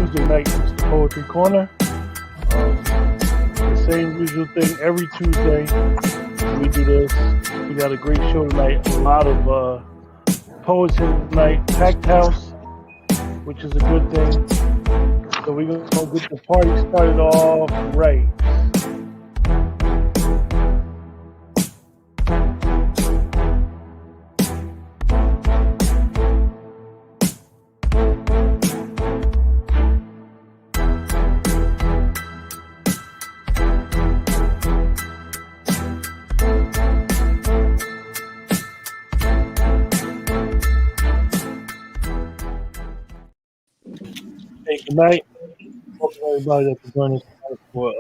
Tuesday night is the Poetry Corner. The same usual thing every Tuesday. We do this. We got a great show tonight. A lot of poets here tonight. Packed house, which is a good thing. So we're going to get the party started off right. Hey, good night. Welcome everybody that can join us for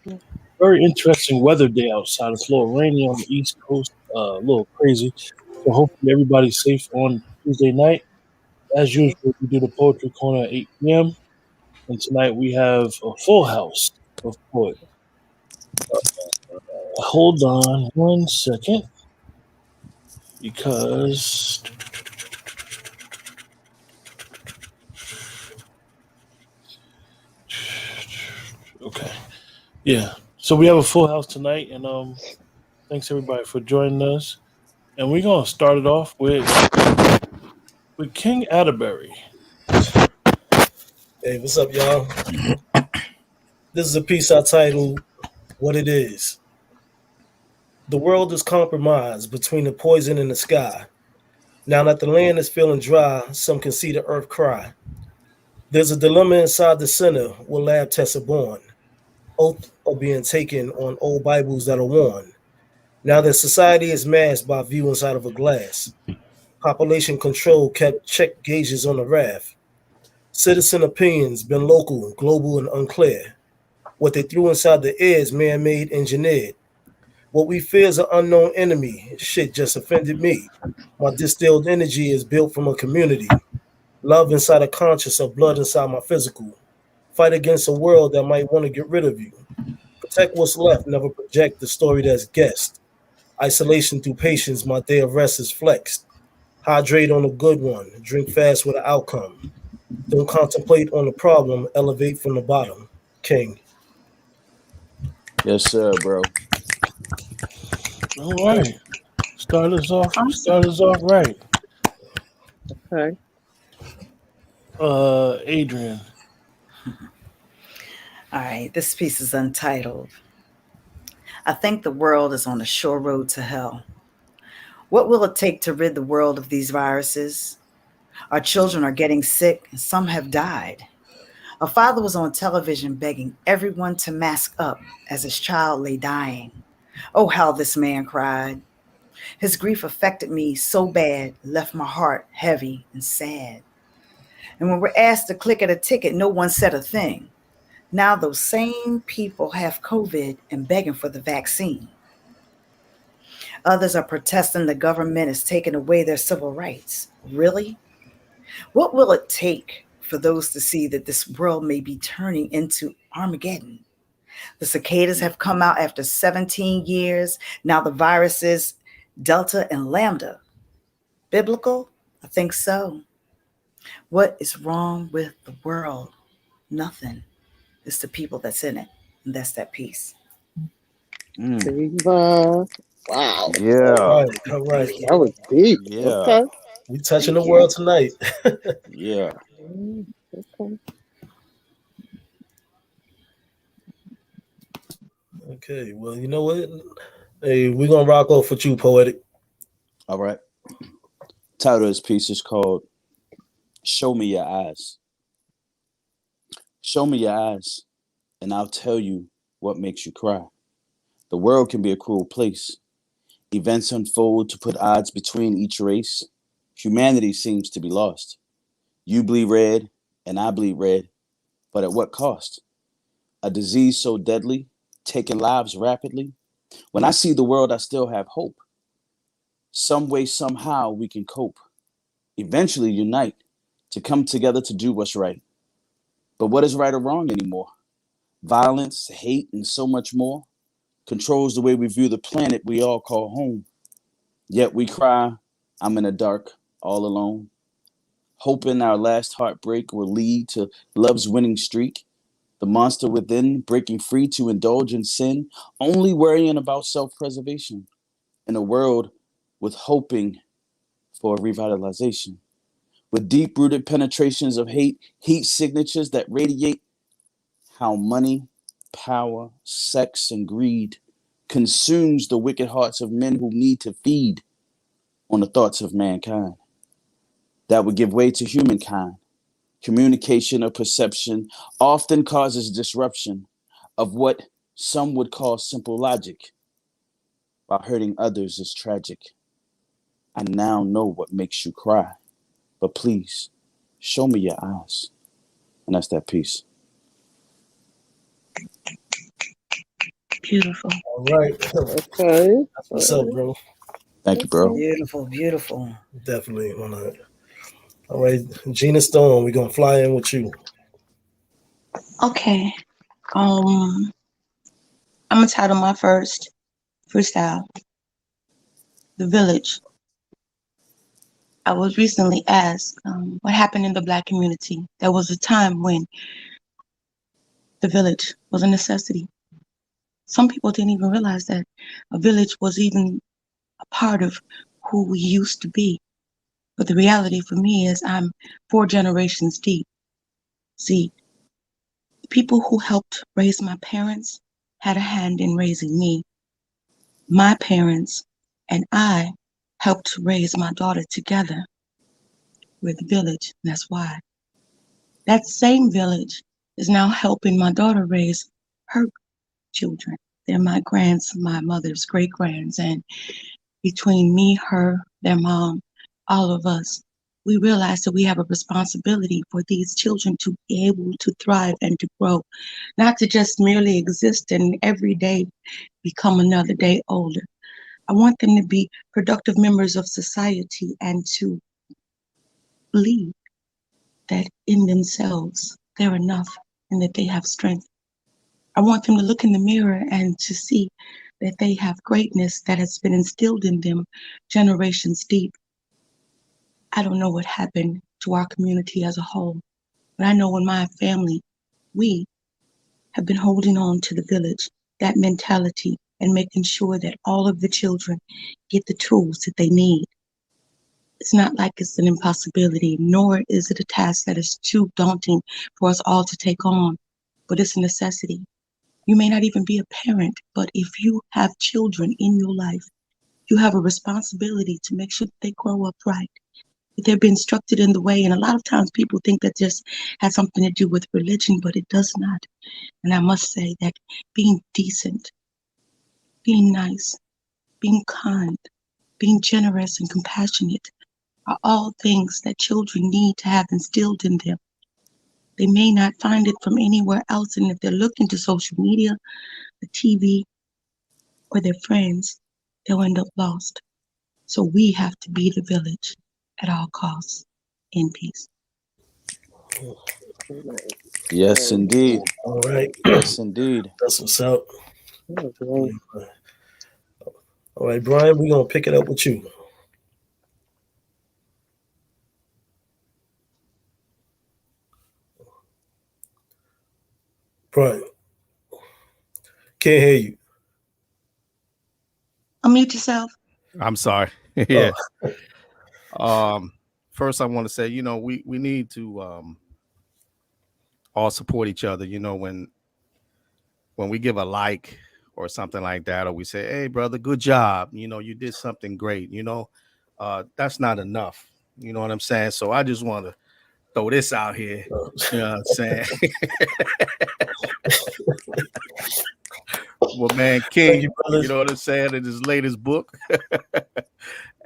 a very interesting weather day outside. It's a little rainy on the East Coast, a little crazy. So hopefully everybody's safe on Tuesday night. As usual, we do the Poetry Corner at 8 p.m. And tonight we have a full house of poets. Hold on 1 second, because okay, yeah. So we have a full house tonight, and thanks everybody for joining us. And we're gonna start it off with King Atterbury. Hey, what's up, y'all? This is a piece I titled What It Is. The world is compromised between the poison and the sky. Now that the land is feeling dry, some can see the earth cry. There's a dilemma inside the center where lab tests are born. Oaths are being taken on old Bibles that are worn. Now that society is masked by view inside of a glass. Population control kept check gauges on the raft. Citizen opinions been local, global, and unclear. What they threw inside the air is man-made, engineered. What we fear is an unknown enemy. Shit just offended me. My distilled energy is built from a community. Love inside a conscious of blood inside my physical. Fight against a world that might want to get rid of you. Protect what's left, never project the story that's guessed. Isolation through patience, my day of rest is flexed. Hydrate on a good one, drink fast with an outcome. Don't contemplate on the problem, elevate from the bottom. King. Yes, sir, bro. All right. Start us off right. Okay. Adrian. All right, this piece is untitled. I think the world is on a sure road to hell. What will it take to rid the world of these viruses? Our children are getting sick, and some have died. A father was on television begging everyone to mask up as his child lay dying. Oh, how this man cried. His grief affected me so bad, left my heart heavy and sad. And when we're asked to click at a ticket, no one said a thing. Now those same people have COVID and begging for the vaccine. Others are protesting the government is taking away their civil rights. Really? What will it take for those to see that this world may be turning into Armageddon? The cicadas have come out after 17 years. Now the viruses, Delta and Lambda. Biblical? I think so. What is wrong with the world? Nothing. It's the people that's in it. And that's that piece. Wow. Yeah. All right. That was deep. Yeah. Okay. We touching the world tonight. Yeah. Okay. Okay, well, you know what? Hey, we're gonna rock off with you, Poetic. All right. Title of this piece is called Show Me Your Eyes. Show me your eyes, and I'll tell you what makes you cry. The world can be a cruel place. Events unfold to put odds between each race. Humanity seems to be lost. You bleed red, and I bleed red, but at what cost? A disease so deadly, taking lives rapidly. When I see the world, I still have hope. Some way, somehow, we can cope. Eventually unite to come together to do what's right. But what is right or wrong anymore? Violence, hate, and so much more controls the way we view the planet we all call home. Yet we cry, I'm in the dark, all alone. hoping our last heartbreak will lead to love's winning streak. The monster within breaking free to indulge in sin, only worrying about self-preservation in a world with hoping for revitalization. With deep-rooted penetrations of hate, heat signatures that radiate how money, power, sex, and greed consumes the wicked hearts of men who need to feed on the thoughts of mankind. That would give way to humankind. Communication or perception often causes disruption of what some would call simple logic, while hurting others is tragic. I now know what makes you cry, but please show me your eyes. And that's that piece. Beautiful. All right. Okay. That's what's up, bro. Thank you, bro. Beautiful, beautiful. Definitely on that. All right, Gina Stone, we're gonna fly in with you. Okay. I'm gonna title my first freestyle "The Village." I was recently asked what happened in the Black community. There was a time when the village was a necessity. Some people didn't even realize that a village was even a part of who we used to be. But the reality for me is I'm 4 generations deep. See, the people who helped raise my parents had a hand in raising me. My parents and I helped raise my daughter together. We're the village, and that's why. That same village is now helping my daughter raise her children. They're my mother's great grands, and between me, her, their mom, all of us, we realize that we have a responsibility for these children to be able to thrive and to grow, not to just merely exist and every day become another day older. I want them to be productive members of society and to believe that in themselves they're enough and that they have strength. I want them to look in the mirror and to see that they have greatness that has been instilled in them generations deep. I don't know what happened to our community as a whole, but I know in my family, we have been holding on to the village, that mentality, and making sure that all of the children get the tools that they need. It's not like it's an impossibility, nor is it a task that is too daunting for us all to take on, but it's a necessity. You may not even be a parent, but if you have children in your life, you have a responsibility to make sure that they grow up right, that they're being instructed in the way. And a lot of times people think that just has something to do with religion, but it does not. And I must say that being decent, being nice, being kind, being generous and compassionate are all things that children need to have instilled in them. They may not find it from anywhere else, and if they're looking to social media, the TV, or their friends, they'll end up lost. So we have to be the village at all costs. In peace. Yes, indeed. All right. Yes, indeed. That's what's up. Okay. All right, Brian, we're gonna pick it up with you. Brian, can't hear you. Unmute yourself. I'm sorry. Yeah. First I want to say, we need to all support each other. When we give a like or something like that, or we say, hey brother, good job, you did something great, that's not enough. You know what I'm saying? So I just want to throw this out here. You know what I'm saying? Well, man, King, you know what I'm saying, in his latest book.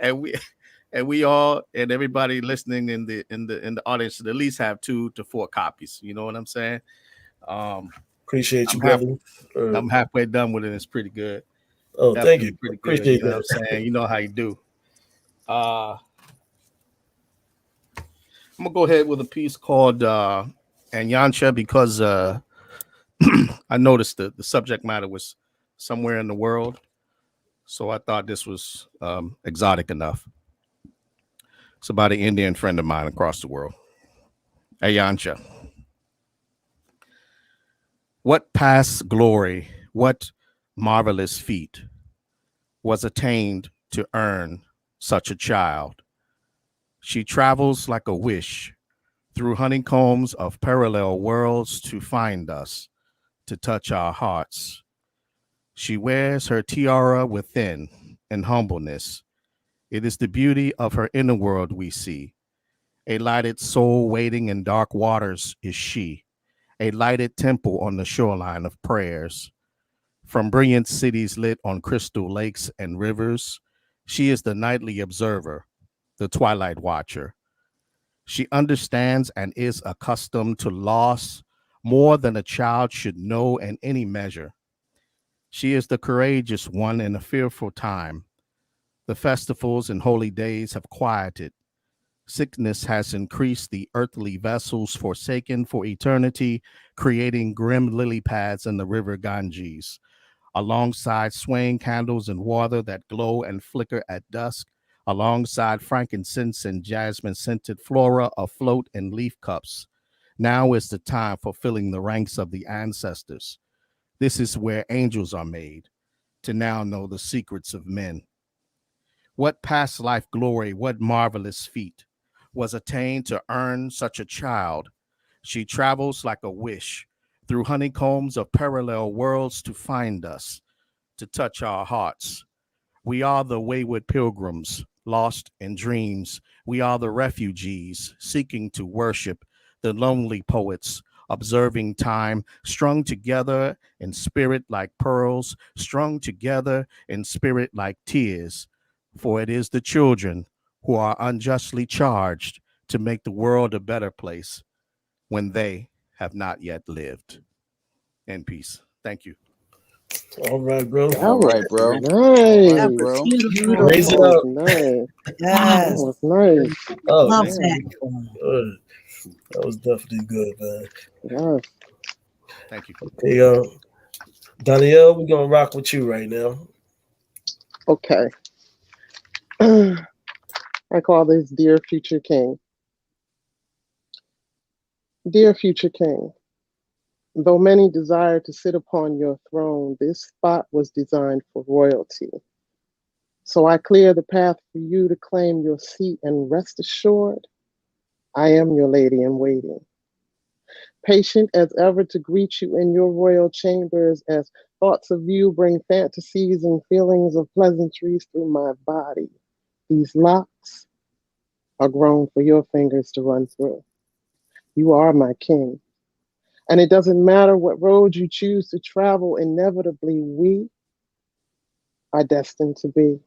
and we all, and everybody listening in the audience should at least have 2 to 4 copies. You know what I'm saying? Appreciate you, brother. I'm halfway done with it. It's pretty good. Oh, Definitely thank you. Pretty good. Appreciate you know that. what I'm saying? You know how you do. I'm gonna go ahead with a piece called Anyancha because I noticed the subject matter was somewhere in the world, so I thought this was exotic enough. It's about an Indian friend of mine across the world. Ayancha. What past glory, what marvelous feat was attained to earn such a child? She travels like a wish through honeycombs of parallel worlds to find us, to touch our hearts. She wears her tiara within in humbleness. It is the beauty of her inner world we see. A lighted soul waiting in dark waters is she, a lighted temple on the shoreline of prayers. From brilliant cities lit on crystal lakes and rivers, she is the nightly observer, the twilight watcher. She understands and is accustomed to loss more than a child should know in any measure. She is the courageous one in a fearful time. The festivals and holy days have quieted. Sickness has increased the earthly vessels forsaken for eternity, creating grim lily pads in the river Ganges. Alongside swaying candles and water that glow and flicker at dusk, alongside frankincense and jasmine-scented flora afloat in leaf cups. Now is the time for filling the ranks of the ancestors. This is where angels are made, to now know the secrets of men. What past life glory, what marvelous feat was attained to earn such a child? She travels like a wish through honeycombs of parallel worlds to find us, to touch our hearts. We are the wayward pilgrims, lost in dreams. We are the refugees seeking to worship, the lonely poets, observing time, strung together in spirit like pearls, strung together in spirit like tears. For it is the children who are unjustly charged to make the world a better place when they have not yet lived. In peace. Thank you. All right, bro. That All was right, bro. nice. That Right, was bro. beautiful. Raise it That was up. nice. That Yes. was nice. Oh, Love man. that. Good. That was definitely good, man. Yes. Thank you. Okay, Danielle, we're gonna rock with you right now. Okay. I call this Dear Future King. Dear Future King, though many desire to sit upon your throne, this spot was designed for royalty. So I clear the path for you to claim your seat, and rest assured, I am your lady in waiting. Patient as ever to greet you in your royal chambers, as thoughts of you bring fantasies and feelings of pleasantries through my body. These locks are grown for your fingers to run through. You are my king. And it doesn't matter what road you choose to travel, inevitably we are destined to be.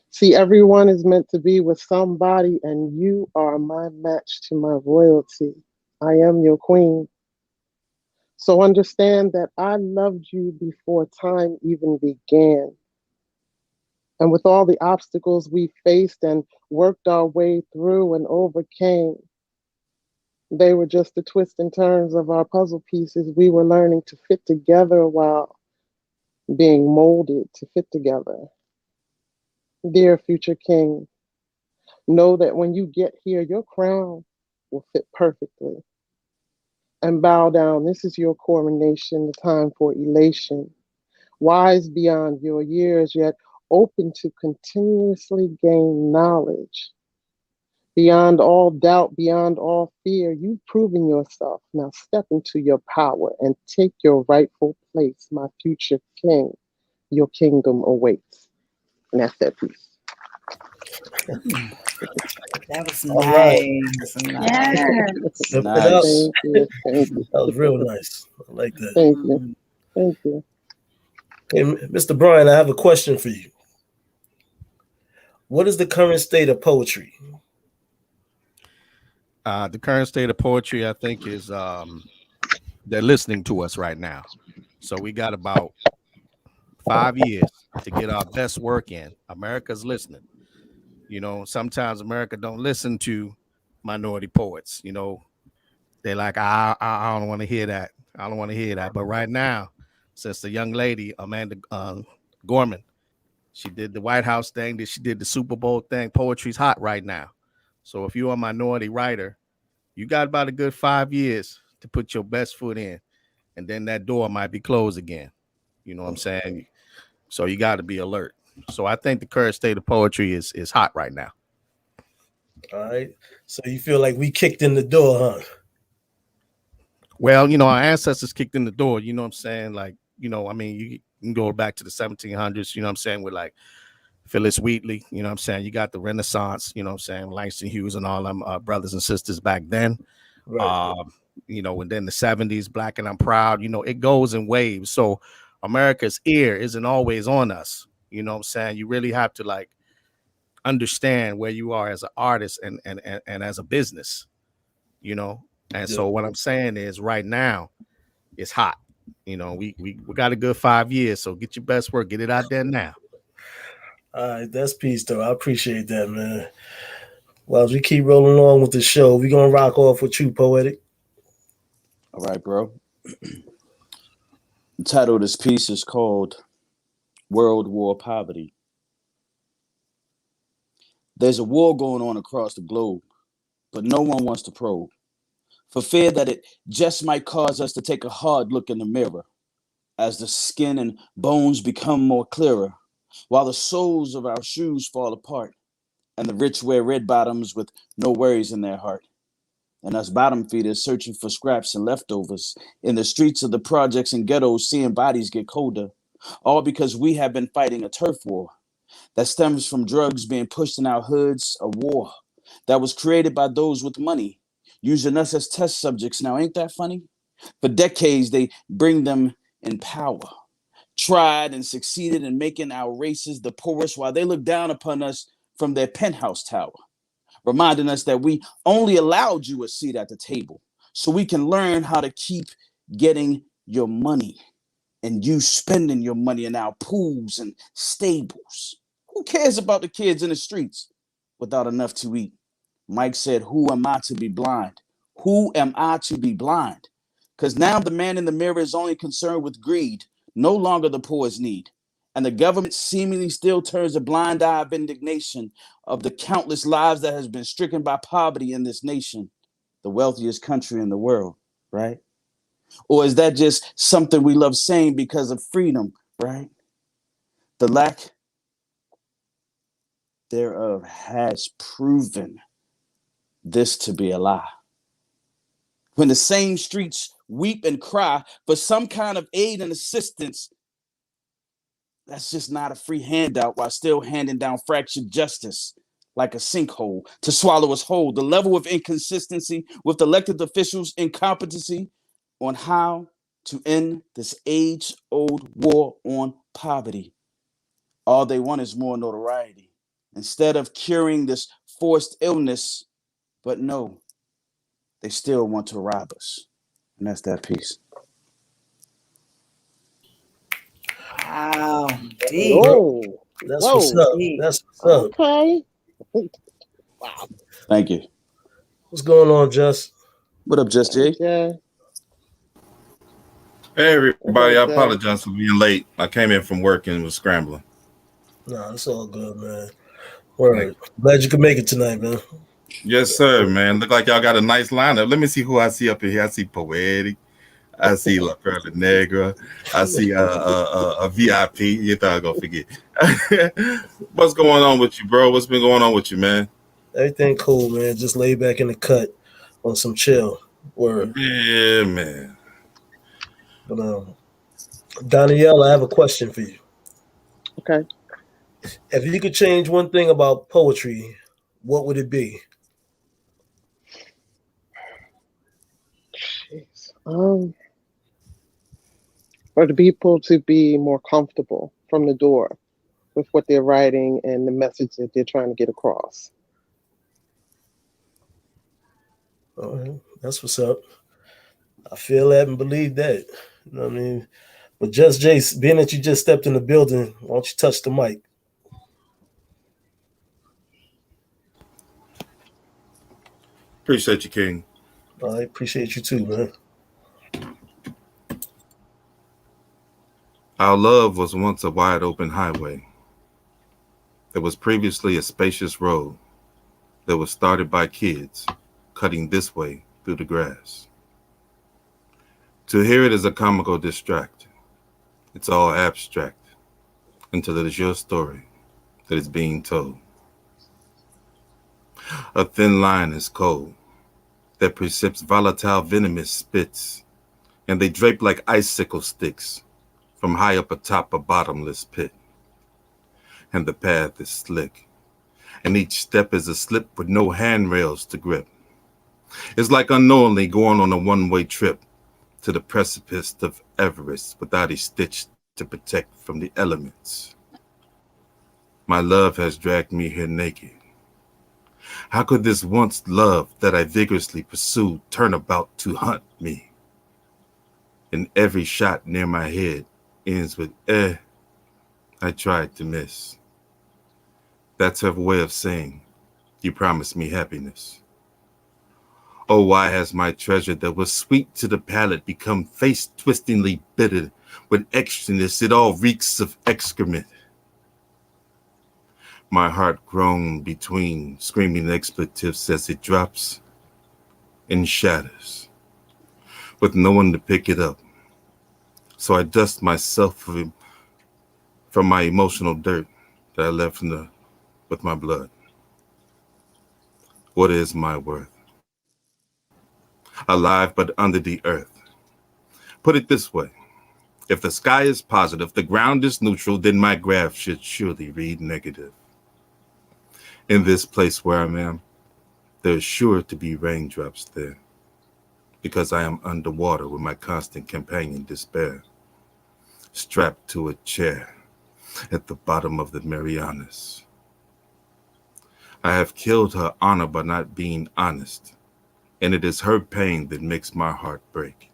See, everyone is meant to be with somebody, and you are my match to my royalty. I am your queen. So understand that I loved you before time even began. And with all the obstacles we faced and worked our way through and overcame, they were just the twists and turns of our puzzle pieces we were learning to fit together while being molded to fit together. Dear future king, know that when you get here, your crown will fit perfectly. And bow down, this is your coronation, the time for elation. Wise beyond your years, yet open to continuously gain knowledge. Beyond all doubt, beyond all fear, you've proven yourself. Now step into your power and take your rightful place, my future king. Your kingdom awaits. And that's that piece. That was All right. nice. Yes. Lift it up. Nice. Thank you. Thank you. That was real nice. I like that. Thank you. Thank you. Hey, Mr. Brian, I have a question for you. What is the current state of poetry? The current state of poetry, I think, is they're listening to us right now. So we got about 5 years to get our best work in. America's listening. You know, sometimes America don't listen to minority poets. You know, they're like, I don't want to hear that. I don't want to hear that. But right now, since the young lady, Amanda Gorman, She did the White House thing. She did the Super Bowl thing. Poetry's hot right now. So if you're a minority writer, you got about a good 5 years to put your best foot in, and then that door might be closed again. You know what I'm saying? So you got to be alert. So I think the current state of poetry is hot right now. All right. So you feel like we kicked in the door, huh? Well, our ancestors kicked in the door. You know what I'm saying? Like, I mean, you can go back to the 1700s. You know what I'm saying? With like Phyllis Wheatley. You know what I'm saying? You got the Renaissance. You know what I'm saying? Langston Hughes and all them brothers and sisters back then. Right. And then the 70s, Black and I'm Proud. It goes in waves. So America's ear isn't always on us. You know what I'm saying? You really have to like understand where you are as an artist and as a business, And so what I'm saying is right now it's hot. We got a good 5 years. So get your best work, get it out there now. All right, that's peace though. I appreciate that, man. Well, as we keep rolling on with the show, we're gonna rock off with you, Poetic. All right, bro. The title of this piece is called World War Poverty. There's a war going on across the globe, but no one wants to probe, for fear that it just might cause us to take a hard look in the mirror as the skin and bones become more clearer, while the soles of our shoes fall apart, and the rich wear red bottoms with no worries in their heart. And us bottom feeders searching for scraps and leftovers in the streets of the projects and ghettos, seeing bodies get colder, all because we have been fighting a turf war that stems from drugs being pushed in our hoods, a war that was created by those with money, using us as test subjects. Now, ain't that funny? For decades, they bring them in power, tried and succeeded in making our races the poorest while they look down upon us from their penthouse tower, reminding us that we only allowed you a seat at the table so we can learn how to keep getting your money and you spending your money in our pools and stables. Who cares about the kids in the streets without enough to eat? Mike said, who am I to be blind? Who am I to be blind? Because now the man in the mirror is only concerned with greed, no longer the poor's need. And the government seemingly still turns a blind eye of indignation of the countless lives that has been stricken by poverty in this nation, the wealthiest country in the world, right? Or is that just something we love saying because of freedom, right? The lack thereof has proven this to be a lie. When the same streets weep and cry for some kind of aid and assistance, that's just not a free handout while still handing down fractured justice like a sinkhole to swallow us whole. The level of inconsistency with elected officials' incompetency on how to end this age-old war on poverty. All they want is more notoriety instead of curing this forced illness. But no, they still want to rob us. And that's that piece. Wow. Deep. Oh, That's what's up. That's what's up. okay. Wow. Thank you. What's going on, Just? What up, Just Jay? Yeah. Hey, everybody. I apologize for being late. I came in from work and was scrambling. No, it's all good, man. Word. Glad you could make it tonight, man. Yes, sir, man. Look like y'all got a nice lineup. Let me see who I see up in here. I see Poetic. I see La Perla Negra. I see a VIP. You thought I was gonna forget. What's going on with you, bro? What's been going on with you, man? Everything cool, man. Just lay back in the cut on some chill. Word. Yeah, man. But Danielle, I have a question for you. Okay. If you could change one thing about poetry, what would it be? Jeez. For the people to be more comfortable from the door with what they're writing and the message that they're trying to get across. All right. That's what's up. I feel that and believe that. You know what I mean? But Just Jace, being that you just stepped in the building, why don't you touch the mic? Appreciate you, King. I appreciate you too, man. Our love was once a wide open highway. There was previously a spacious road that was started by kids cutting this way through the grass. To hear it is a comical distract. It's all abstract until it is your story that is being told. A thin line is cold that precipitates volatile venomous spits, and they drape like icicle sticks from high up atop a bottomless pit. And the path is slick, and each step is a slip with no handrails to grip. It's like unknowingly going on a one-way trip to the precipice of Everest without a stitch to protect from the elements. My love has dragged me here naked. How could this once love that I vigorously pursued turn about to hunt me? And every shot near my head ends with, I tried to miss. That's her way of saying, you promised me happiness. Oh, why has my treasure that was sweet to the palate become face-twistingly bitter with extraness? It all reeks of excrement. My heart groaned between screaming expletives as it drops and shatters, with no one to pick it up. So I dust myself from my emotional dirt that I left with my blood. What is my worth? Alive but under the earth. Put it this way. If the sky is positive, the ground is neutral, then my graph should surely read negative. In this place where I am, there's sure to be raindrops there, because I am underwater with my constant companion despair, strapped to a chair at the bottom of the Marianas. I have killed her honor by not being honest, and it is her pain that makes my heart break.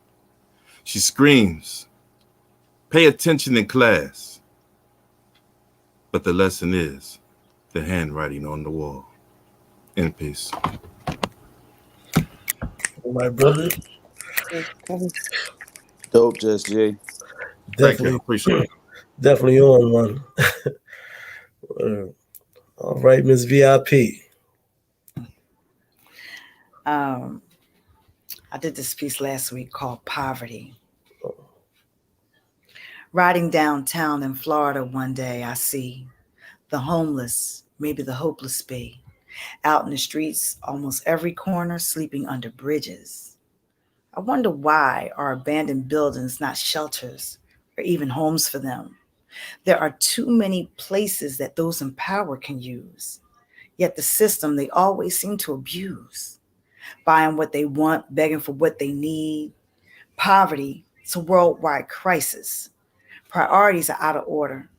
She screams, pay attention in class. But the lesson is the handwriting on the wall. In peace. My brother, Dope, Just Jay. Thank you. definitely, Appreciate it. definitely on one. All right, Ms. VIP. I did this piece last week called Poverty. Riding downtown in Florida one day, I see the homeless, maybe the hopeless be, out in the streets, almost every corner, sleeping under bridges. I wonder why are abandoned buildings not shelters or even homes for them? There are too many places that those in power can use. Yet the system they always seem to abuse. Buying what they want, begging for what they need. Poverty, it's a worldwide crisis. Priorities are out of order.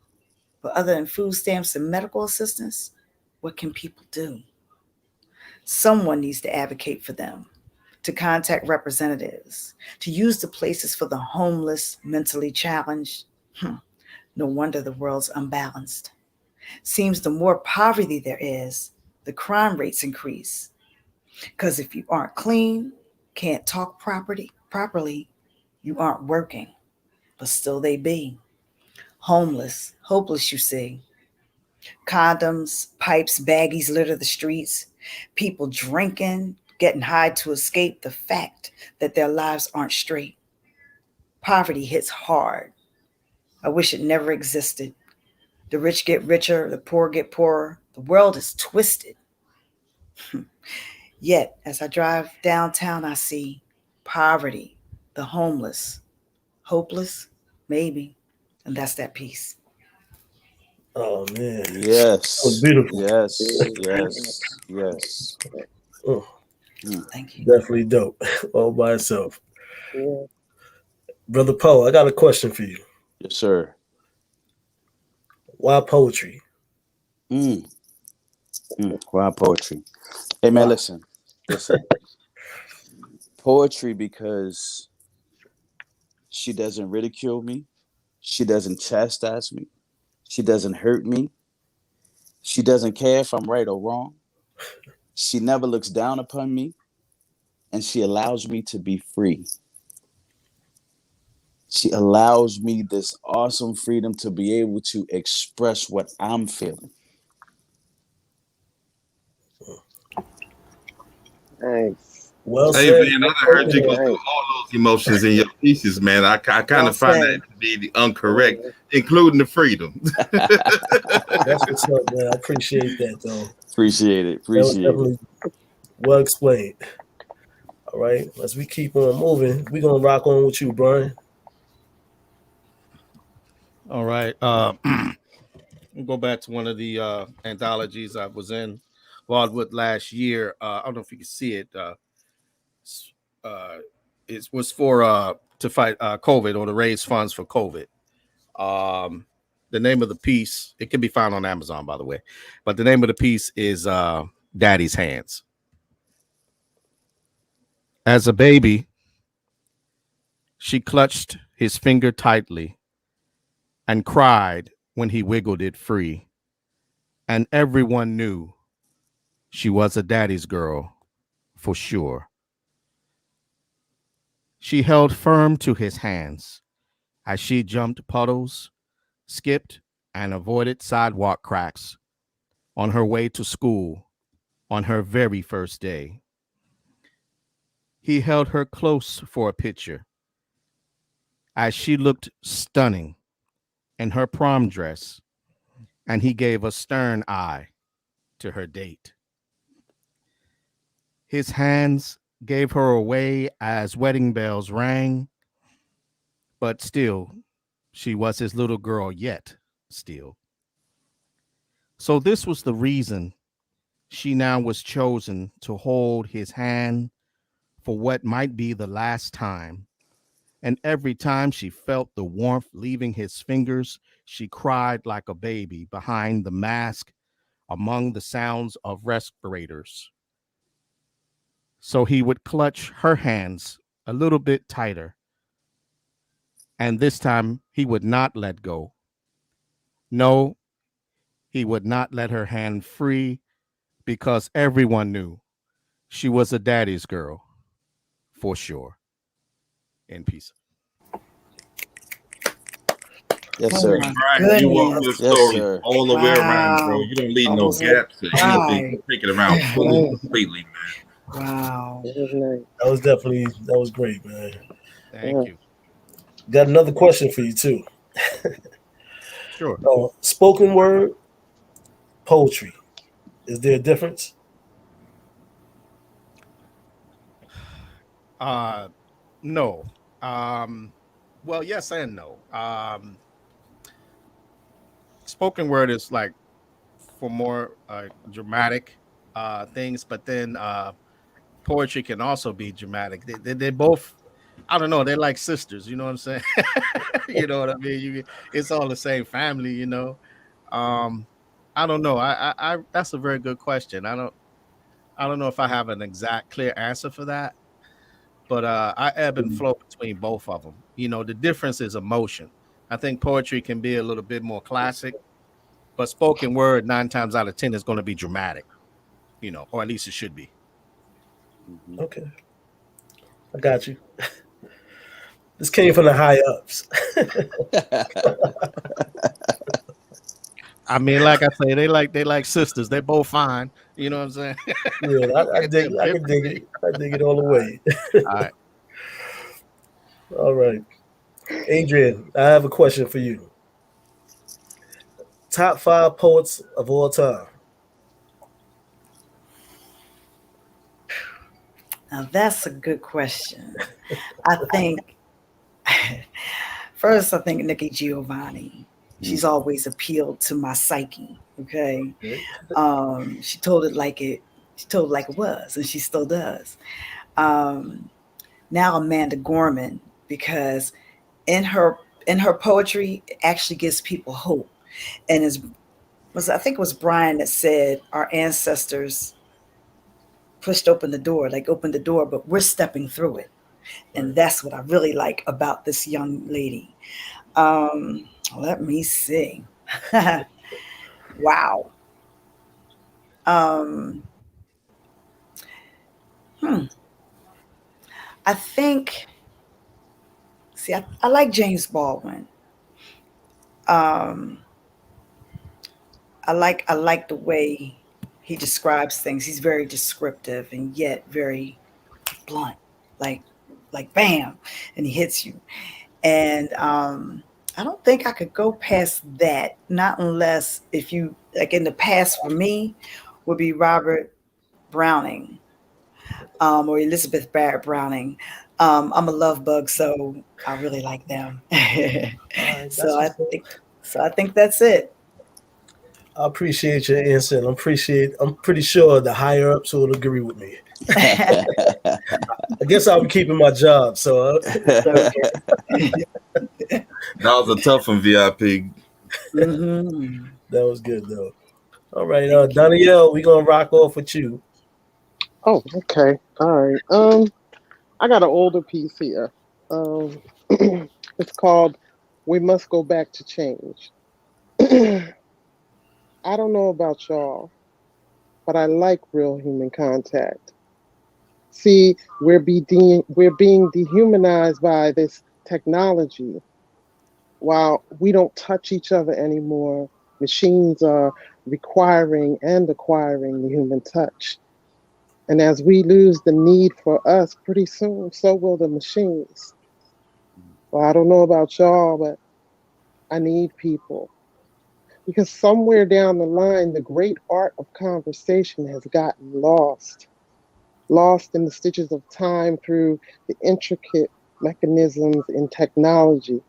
But other than food stamps and medical assistance, what can people do? Someone needs to advocate for them, to contact representatives, to use the places for the homeless, mentally challenged. No wonder the world's unbalanced. Seems the more poverty there is, the crime rates increase. Because if you aren't clean, can't talk properly, you aren't working. But still they be. Homeless, hopeless, you see. Condoms, pipes, baggies litter the streets. People drinking, getting high to escape the fact that their lives aren't straight. Poverty hits hard. I wish it never existed. The rich get richer, the poor get poorer. The world is twisted. Yet, as I drive downtown, I see poverty, the homeless, hopeless, maybe. And that's that piece. Oh, man. Yes. That was beautiful. Yes. Oh, Thank you. definitely dope all by itself. Yeah. Brother Poe, I got a question for you. Yes, sir. Why poetry? Why poetry? Hey, man, listen. Poetry because she doesn't ridicule me. She doesn't chastise me. She doesn't hurt me. She doesn't care if I'm right or wrong. She never looks down upon me. And she allows me to be free. She allows me this awesome freedom to be able to express what I'm feeling. Thanks. Well Hey said. man, I heard you go through all those emotions in your pieces, man. I kind Well of find said. that to be the incorrect, including the freedom. That's what's up, man. I appreciate that, though. Appreciate it. That was Appreciate it. definitely well explained. All right, as we keep on moving, we're gonna rock on with you, Brian. All right. We'll go back to one of the anthologies I was involved with last year. I don't know if you can see it. It was for to fight COVID, or to raise funds for COVID. The name of the piece, it can be found on Amazon, by the way, but the name of the piece is Daddy's Hands. As a baby, she clutched his finger tightly and cried when he wiggled it free. And everyone knew she was a daddy's girl for sure. She held firm to his hands as she jumped puddles, skipped, and avoided sidewalk cracks on her way to school on her very first day. He held her close for a picture as she looked stunning in her prom dress, and he gave a stern eye to her date. His hands gave her away as wedding bells rang, but still, she was his little girl yet, still. So this was the reason she now was chosen to hold his hand for what might be the last time. And every time she felt the warmth leaving his fingers, she cried like a baby behind the mask among the sounds of respirators. So he would clutch her hands a little bit tighter. And this time he would not let go. No, he would not let her hand free, because everyone knew she was a daddy's girl for sure. In peace. Yes, sir. Brian, you walk the Yes, story sir. all the way around, bro. Wow. You don't leave no Almost gaps or anything. right. You take it around fully, completely, man. Wow. It was nice. That was great, man. Thank you. Got another question for you too. Sure. Spoken word, poetry. Is there a difference? No. Well, yes and no. Spoken word is like for more dramatic things, but then poetry can also be dramatic. They both, I don't know, they're like sisters. You know what I'm saying? You know what I mean? It's all the same family. You know. I don't know. I that's a very good question. I don't know if I have an exact clear answer for that, but I ebb and flow between both of them. You know, the difference is emotion. I think poetry can be a little bit more classic, but spoken word 9 times out of 10 is going to be dramatic, you know, or at least it should be. Okay, I got you. This came from the high ups. I mean, like I say, they like sisters. They're both fine. You know what I'm saying? Yeah, I dig it. I dig it all the way. All right. All right. Adrian, I have a question for you. Top 5 poets of all time. Now that's a good question. I think first, I think Nikki Giovanni. She's always appealed to my psyche. Okay. She told it like it was, and she still does. Now Amanda Gorman, because in her poetry, it actually gives people hope. And I think it was Brian that said our ancestors opened the door, but we're stepping through it. And that's what I really like about this young lady. Let me see. Wow. I think, I like James Baldwin. I like the way he describes things. He's very descriptive and yet very blunt, like bam, and he hits you. And I don't think I could go past that, not unless if you like in the past for me would be Robert Browning, or Elizabeth Barrett Browning. I'm a love bug, so I really like them. Right, so I think that's it. I appreciate your answer, and I'm pretty sure the higher ups will agree with me. I guess I'll be keeping my job. So That was a tough one, VIP. Mm-hmm. That was good though. All right, Danielle, we're gonna rock off with you. Oh, okay. All right. I got an older piece here. It's called "We Must Go Back to Change." I don't know about y'all, but I like real human contact. See, we're being dehumanized by this technology. While we don't touch each other anymore, machines are requiring and acquiring the human touch. And as we lose the need for us, pretty soon, so will the machines. Well, I don't know about y'all, but I need people. Because somewhere down the line, the great art of conversation has gotten lost in the stitches of time through the intricate mechanisms in technology,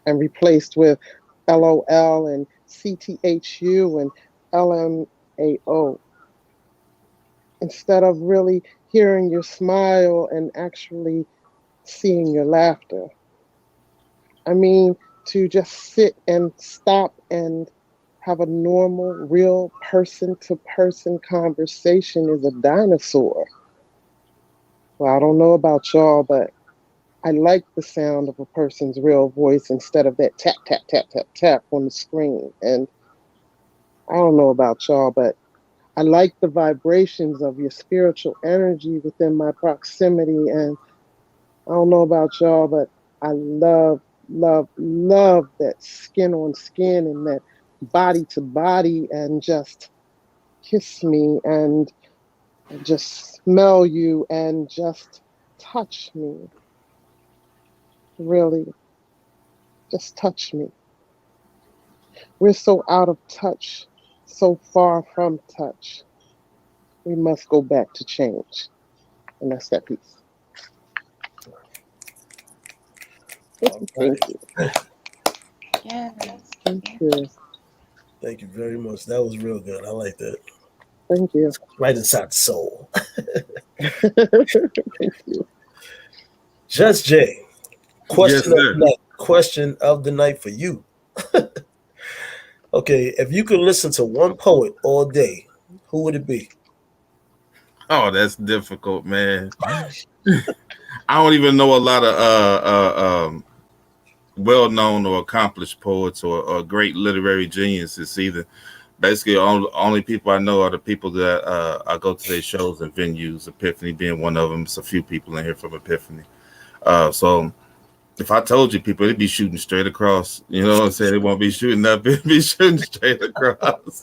and replaced with LOL and CTHU and LMAO. Instead of really hearing your smile and actually seeing your laughter. I mean, to just sit and stop and have a normal, real person-to-person conversation is a dinosaur. Well, I don't know about y'all, but I like the sound of a person's real voice instead of that tap, tap, tap, tap, tap on the screen. And I don't know about y'all, but I like the vibrations of your spiritual energy within my proximity. And I don't know about y'all, but I love that skin on skin and that body to body, and just kiss me and just smell you and just touch me. Really, just touch me. We're so out of touch, so far from touch. We must go back to change. And that's that piece. Thank you. Yes. Thank you. Thank you very much. That was real good. I like that. Thank you. Right inside the soul. Thank you. Just Jay. Yes, sir. Question of the night for you. Okay, if you could listen to one poet all day, who would it be? Oh, that's difficult, man. I don't even know a lot of well-known or accomplished poets or great literary geniuses either. Basically, only people I know are the people that I go to their shows and venues. Epiphany being one of them. It's a few people in here from Epiphany. So if I told you people, they'd be shooting straight across. You know what I'm saying? They won't be shooting up. They'd be shooting straight across.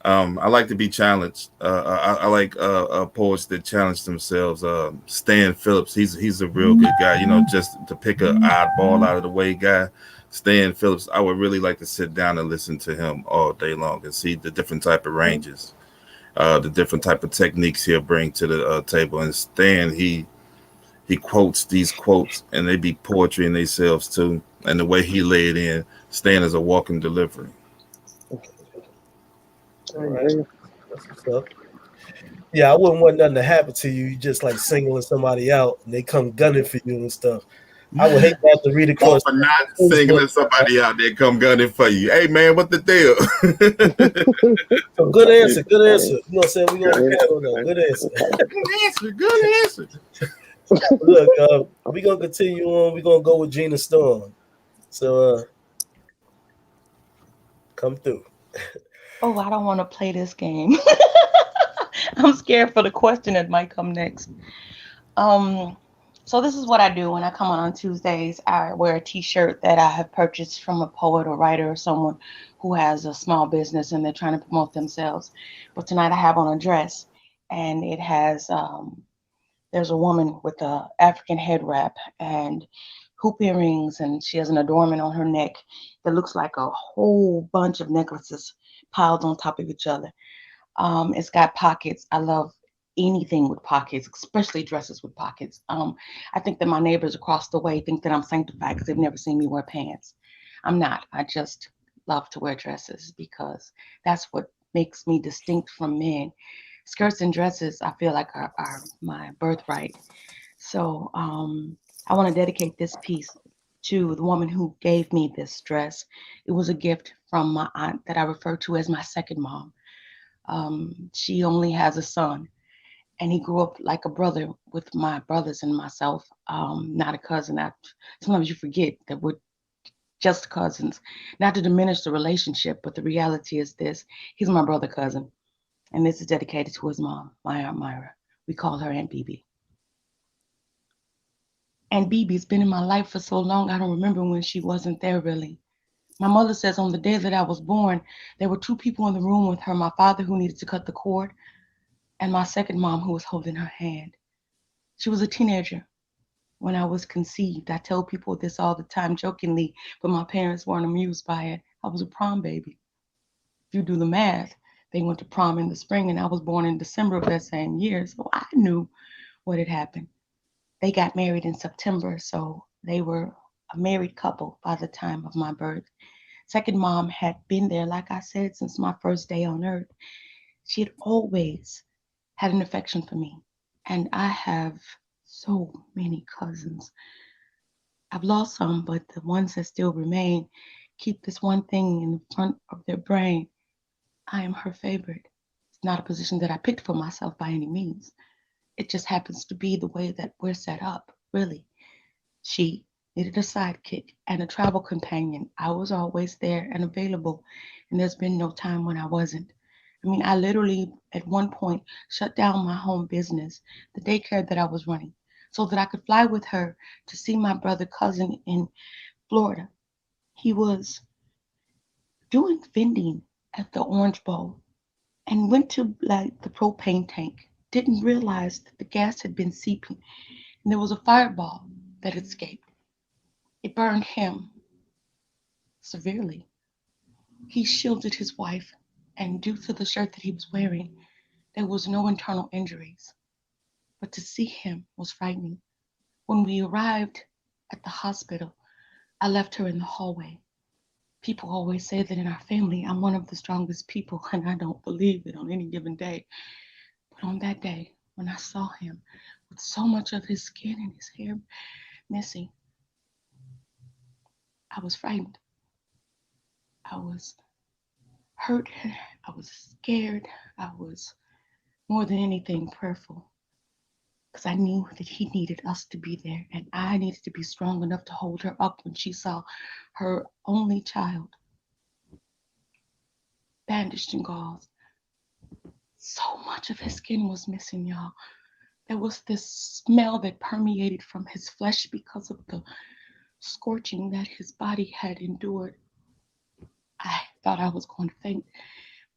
I like to be challenged. I like poets that challenge themselves. Stan Phillips, he's a real good guy. You know, just to pick an oddball out of the way guy. Stan Phillips, I would really like to sit down and listen to him all day long and see the different type of ranges, the different type of techniques he'll bring to the table. And Stan, he quotes these quotes, and they be poetry in themselves too. And the way he lay it in, Stan is a walking delivery. All right. That's what's up. Yeah, I wouldn't want nothing to happen to you. You just like singling somebody out and they come gunning for you and stuff. I would hate to have to read across. For not singling somebody out there come gunning for you. Hey man, what the deal? So good answer. Good answer. You know what I'm saying? We gonna good answer. Good answer. Look, we're gonna continue on. We're gonna go with Gina Storm. So come through. Oh, I don't want to play this game. I'm scared for the question that might come next. So this is what I do when I come on Tuesdays. I wear a t-shirt that I have purchased from a poet or writer or someone who has a small business and they're trying to promote themselves. But tonight I have on a dress, and it has there's a woman with a African head wrap and hoop earrings, and she has an adornment on her neck that looks like a whole bunch of necklaces piled on top of each other. It's got pockets. I love anything with pockets, especially dresses with pockets. I think that my neighbors across the way think that I'm sanctified because they've never seen me wear pants. I'm not. I just love to wear dresses because that's what makes me distinct from men. Skirts and dresses, I feel like are my birthright. So I want to dedicate this piece to the woman who gave me this dress. It was a gift from my aunt that I refer to as my second mom. She only has a son, and he grew up like a brother with my brothers and myself, not a cousin. Sometimes you forget that we're just cousins, not to diminish the relationship, but the reality is this: he's my brother cousin, and this is dedicated to his mom, my Aunt Myra. We call her Aunt BB. Aunt BB's been in my life for so long, I don't remember when she wasn't there really. My mother says on the day that I was born, there were two people in the room with her: my father, who needed to cut the cord, and my second mom, who was holding her hand. She was a teenager when I was conceived. I tell people this all the time jokingly, but my parents weren't amused by it. I was a prom baby. If you do the math, they went to prom in the spring, and I was born in December of that same year, so I knew what had happened. They got married in September, so they were a married couple by the time of my birth. Second mom had been there, like I said, since my first day on earth. She had always had an affection for me, and I have so many cousins. I've lost some, but the ones that still remain keep this one thing in the front of their brain: I am her favorite. It's not a position that I picked for myself by any means. It just happens to be the way that we're set up, really. She needed a sidekick and a travel companion. I was always there and available, and there's been no time when I wasn't. I mean, I literally, at one point, shut down my home business, the daycare that I was running, so that I could fly with her to see my brother cousin in Florida. He was doing vending at the Orange Bowl and went to like the propane tank. Didn't realize that the gas had been seeping, and there was a fireball that escaped. It burned him severely. He shielded his wife, and due to the shirt that he was wearing, there was no internal injuries. But to see him was frightening. When we arrived at the hospital, I left her in the hallway. People always say that in our family, I'm one of the strongest people, and I don't believe it on any given day. But on that day, when I saw him with so much of his skin and his hair missing, I was frightened. I was hurt. I was scared. I was more than anything prayerful, because I knew that he needed us to be there, and I needed to be strong enough to hold her up when she saw her only child bandaged in gauze. So much of his skin was missing, y'all. There was this smell that permeated from his flesh because of the scorching that his body had endured. I thought I was going to faint,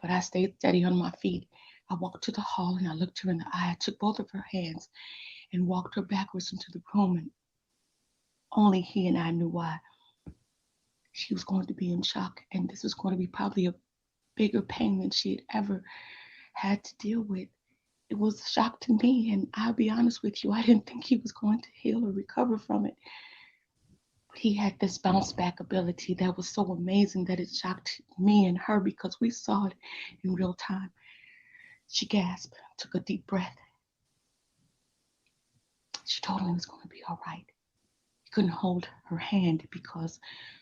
but I stayed steady on my feet. I walked to the hall and I looked her in the eye. I took both of her hands and walked her backwards into the room, and only he and I knew why. She was going to be in shock, and this was going to be probably a bigger pain than she had ever had to deal with. It was a shock to me, and I'll be honest with you, I didn't think he was going to heal or recover from it. But he had this bounce back ability that was so amazing that it shocked me and her because we saw it in real time. She gasped, took a deep breath. She told him it was going to be all right. He couldn't hold her hand because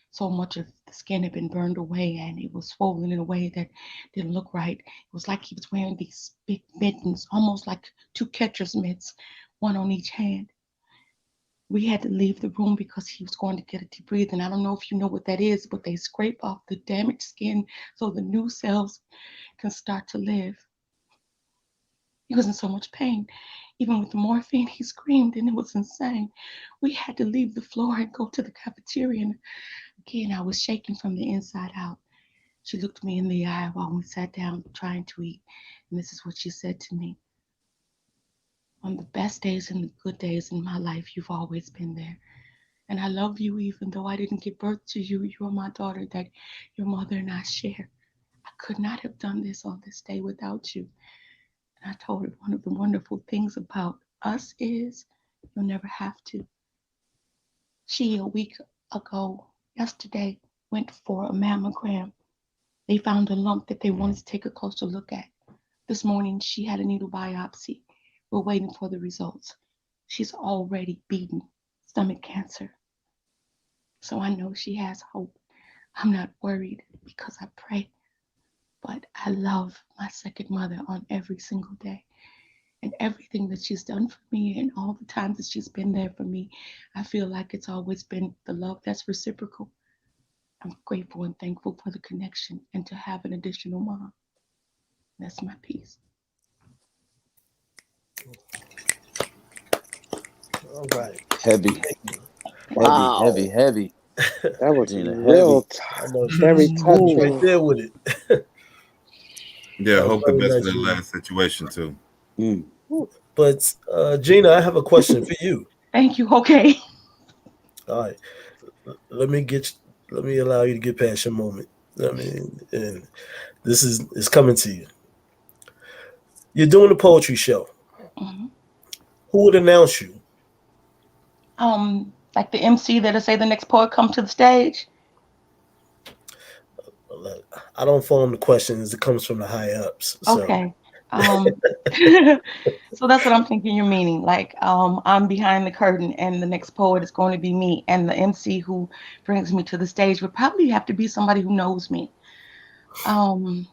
so much of the skin had been burned away and it was swollen in a way that didn't look right. It was like he was wearing these big mittens, almost like two catcher's mitts, one on each hand. We had to leave the room because he was going to get a deep breath. And I don't know if you know what that is, but they scrape off the damaged skin so the new cells can start to live. He was in so much pain. Even with the morphine, he screamed and it was insane. We had to leave the floor and go to the cafeteria. And again, I was shaking from the inside out. She looked me in the eye while we sat down trying to eat. And this is what she said to me. On the best days and the good days in my life, you've always been there. And I love you even though I didn't give birth to you. You're my daughter that your mother and I share. I could not have done this on this day without you. And I told her one of the wonderful things about us is you'll never have to. She, a week ago, yesterday, went for a mammogram. They found a lump that they wanted to take a closer look at. This morning, she had a needle biopsy. We're waiting for the results. She's already beaten stomach cancer. So I know she has hope. I'm not worried because I pray. But I love my second mother on every single day. And everything that she's done for me and all the times that she's been there for me, I feel like it's always been the love that's reciprocal. I'm grateful and thankful for the connection and to have an additional mom. That's my piece. All right. Heavy. Wow. Heavy. That was Gina, real, I know she very was smooth touching. right there with it. Yeah, That was hope the very best nice for that of you. last situation too. Mm. But Gina, I have a question for you. Thank you. Okay. All right. Let me allow you to get past your moment. And this is coming to you. You're doing a poetry show. Mm-hmm. Who would announce you? Like the MC that'll say the next poet come to the stage. I don't form the questions. It comes from the high ups. So. Okay. So that's what I'm thinking you're meaning. Like, I'm behind the curtain and the next poet is going to be me. And the MC who brings me to the stage would probably have to be somebody who knows me. I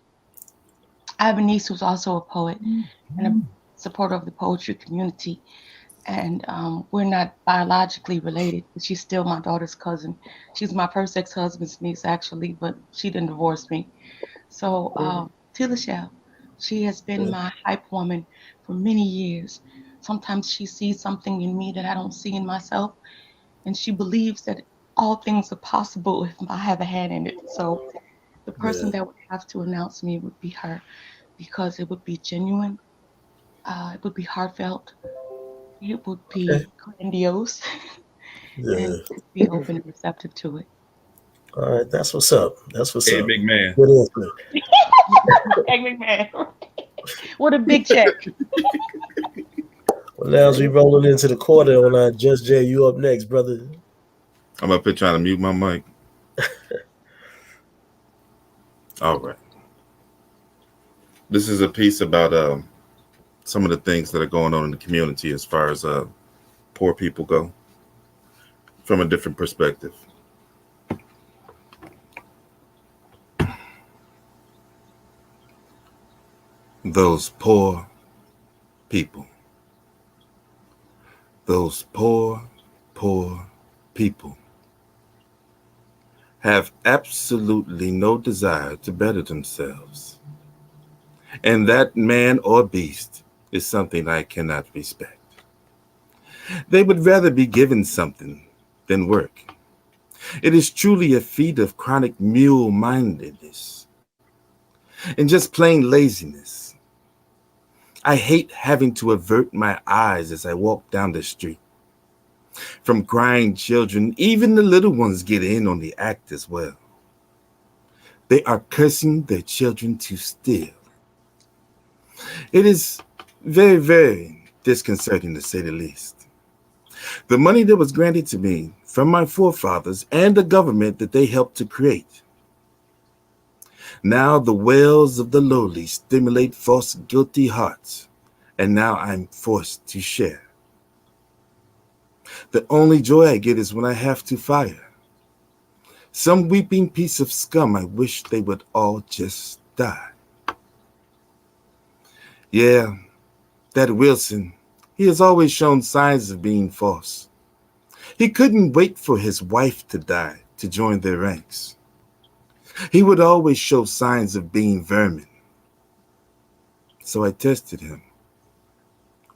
have a niece who's also a poet and a supporter of the poetry community. And we're not biologically related, but she's still my daughter's cousin. She's my first ex-husband's niece, actually, but she didn't divorce me. So Tila Shell, she has been my hype woman for many years. Sometimes she sees something in me that I don't see in myself, and she believes that all things are possible if I have a hand in it. So the person that would have to announce me would be her, because it would be genuine, it would be heartfelt, it would be grandiose, and be open and receptive to it. All right, that's what's up. That's what's Hey, up. big man. Good answer. Hey, McMahon. What a big check. Well, now as we rolling into the quarter on our Just Jay, you up next, brother. I'm up here trying to mute my mic. All right. This is a piece about some of the things that are going on in the community as far as poor people go, from a different perspective. Those poor people. Those poor people have absolutely no desire to better themselves. And that man or beast is something I cannot respect. They would rather be given something than work. It is truly a feat of chronic mule-mindedness and just plain laziness. I hate having to avert my eyes as I walk down the street. From crying children, even the little ones get in on the act as well. They are cursing their children to steal. It is very, very disconcerting, to say the least. The money that was granted to me from my forefathers and the government that they helped to create. Now the wails of the lowly stimulate false, guilty hearts, and now I'm forced to share. The only joy I get is when I have to fire. Some weeping piece of scum, I wish they would all just die. Yeah, that Wilson, he has always shown signs of being false. He couldn't wait for his wife to die to join their ranks. He would always show signs of being vermin. So I tested him.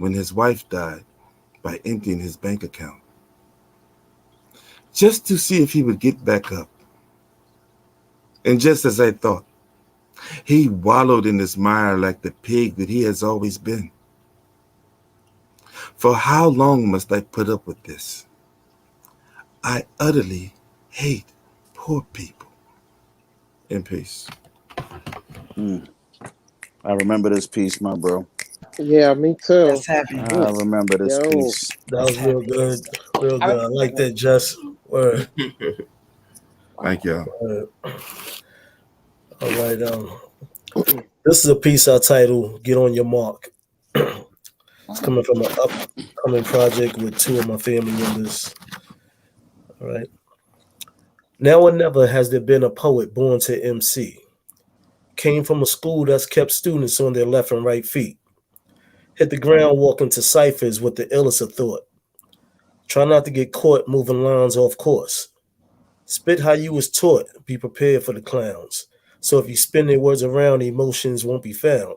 when his wife died by emptying his bank account, just to see if he would get back up. And just as I thought, he wallowed in this mire like the pig that he has always been. For how long must I put up with this? I utterly hate poor people. In peace. I remember this piece, my bro. Yeah, me too. That's heavy. I remember this Yo. piece. That was real good. Real good. I like that, Jess. Word. Thank y'all. All right. This is a piece I titled "Get on Your Mark." It's coming from an upcoming project with two of my family members. All right. Now or never has there been a poet born to MC. Came from a school that's kept students on their left and right feet. Hit the ground walking to ciphers with the illest of thought. Try not to get caught moving lines off course. Spit how you was taught. Be prepared for the clowns. So if you spin their words around, emotions won't be found.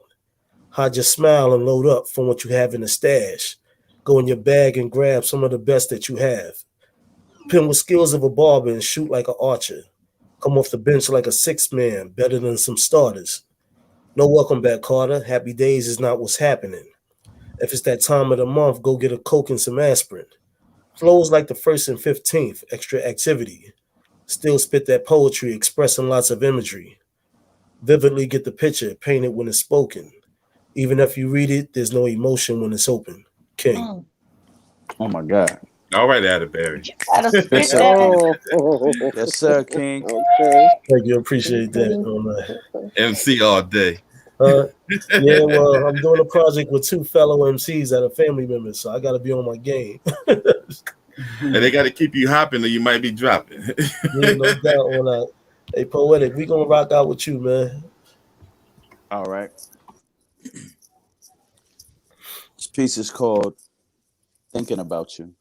Hide your smile and load up from what you have in the stash. Go in your bag and grab some of the best that you have. Pin with skills of a barber and shoot like an archer. Come off the bench like a six-man, better than some starters. No welcome back, Carter. Happy days is not what's happening. If it's that time of the month, go get a Coke and some aspirin. Flows like the 1st and 15th, extra activity. Still spit that poetry, expressing lots of imagery. Vividly get the picture, paint it when it's spoken. Even if you read it, there's no emotion when it's open. King. Oh my God. All right, Atterbury. Yes, sir. Yes, sir, King. Okay. Thank you. Appreciate that. MC all day. Yeah, well, I'm doing a project with two fellow MCs that are family members, so I got to be on my game. And they got to keep you hopping or you might be dropping. Yeah, no doubt on that. Hey, Poetic, we going to rock out with you, man. All right. This piece is called Thinking About You.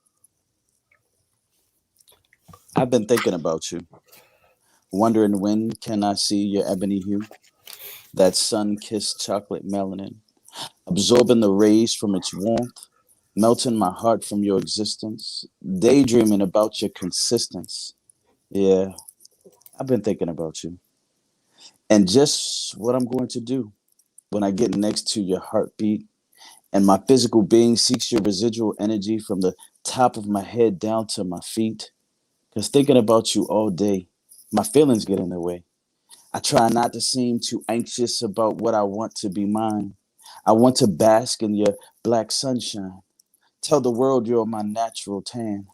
I've been thinking about you, wondering when can I see your ebony hue, that sun-kissed chocolate melanin, absorbing the rays from its warmth, melting my heart from your existence, daydreaming about your consistence. Yeah, I've been thinking about you. And just what I'm going to do when I get next to your heartbeat and my physical being seeks your residual energy from the top of my head down to my feet. Because thinking about you all day, my feelings get in the way. I try not to seem too anxious about what I want to be mine. I want to bask in your black sunshine. Tell the world you're my natural tan.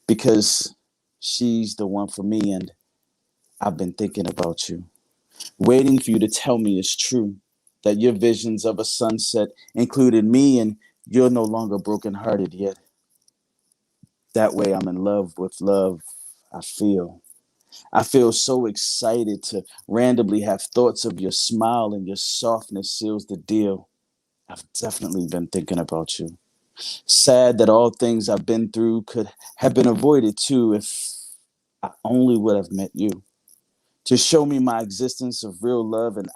Because she's the one for me, and I've been thinking about you. Waiting for you to tell me it's true. That your visions of a sunset included me, and you're no longer brokenhearted yet. That way I'm in love with love. I feel so excited to randomly have thoughts of your smile, and your softness seals the deal. I've definitely been thinking about you. Sad that all things I've been through could have been avoided too if I only would have met you. To show me my existence of real love, and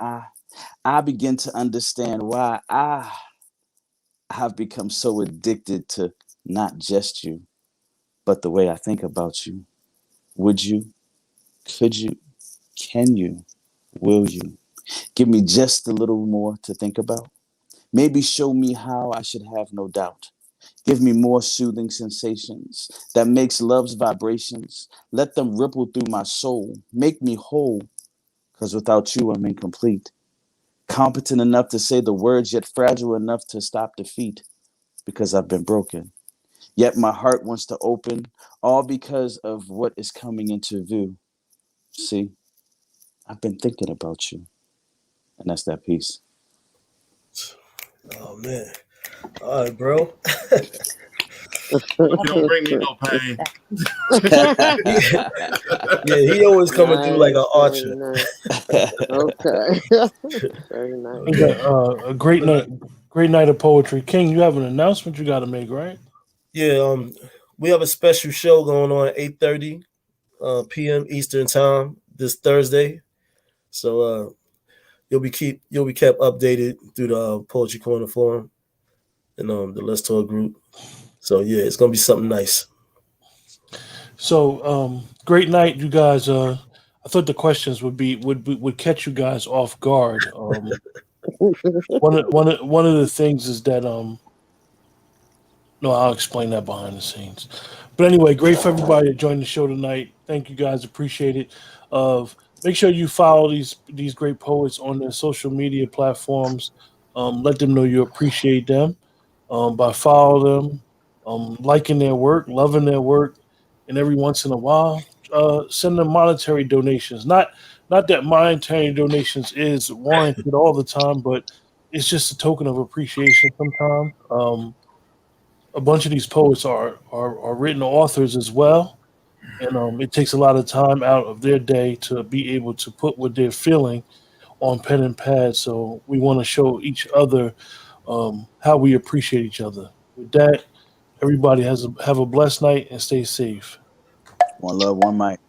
I begin to understand why I have become so addicted to not just you, but the way I think about you. Would you? Could you? Can you? Will you? Give me just a little more to think about. Maybe show me how I should have no doubt. Give me more soothing sensations that makes love's vibrations. Let them ripple through my soul. Make me whole, because without you, I'm incomplete. Competent enough to say the words, yet fragile enough to stop defeat, because I've been broken. Yet my heart wants to open, all because of what is coming into view. See, I've been thinking about you. And that's that piece. Oh, man. All right, bro. Don't bring me no pain. Yeah, he always coming through like an archer. Nice. Okay. Very nice. A great night of poetry. King, you have an announcement you got to make, right? Yeah, we have a special show going on at 8:30 p.m. Eastern time this Thursday. So you'll be kept updated through the Poetry Corner Forum. and the Let's Talk group. So yeah, it's gonna be something nice. So great night, you guys. I thought the questions would catch you guys off guard. One of the things is that no, I'll explain that behind the scenes. But anyway, great for everybody to join the show tonight. Thank you guys, appreciate it. Make sure you follow these great poets on their social media platforms. Let them know you appreciate them by following them, liking their work, loving their work, and every once in a while, send them monetary donations. Not that monetary donations is warranted all the time, but it's just a token of appreciation sometimes. A bunch of these poets are written authors as well, and it takes a lot of time out of their day to be able to put what they're feeling on pen and pad. So we want to show each other how we appreciate each other. With that, everybody have a blessed night and stay safe. One love, one mic.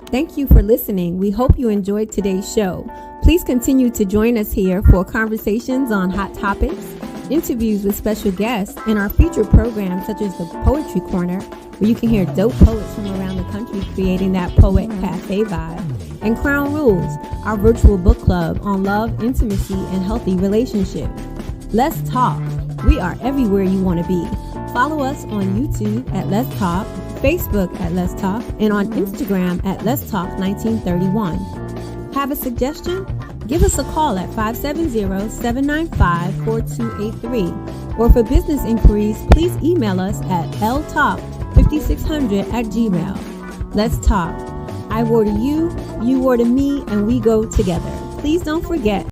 Thank you for listening. We hope you enjoyed today's show. Please continue to join us here for conversations on hot topics, interviews with special guests, and our featured programs such as the Poetry Corner, where you can hear dope poets from around the country creating that poet cafe vibe, and Crown Rules, our virtual book club on love, intimacy, and healthy relationships. Let's talk. We are everywhere you want to be. Follow us on YouTube at Let's Talk, Facebook at Let's Talk, and on Instagram at Let's Talk 1931. Have a suggestion? Give us a call at 570-795-4283. Or for business inquiries, please email us at ltalk5600@gmail. Let's talk. I wore to you, you wore to me, and we go together. Please don't forget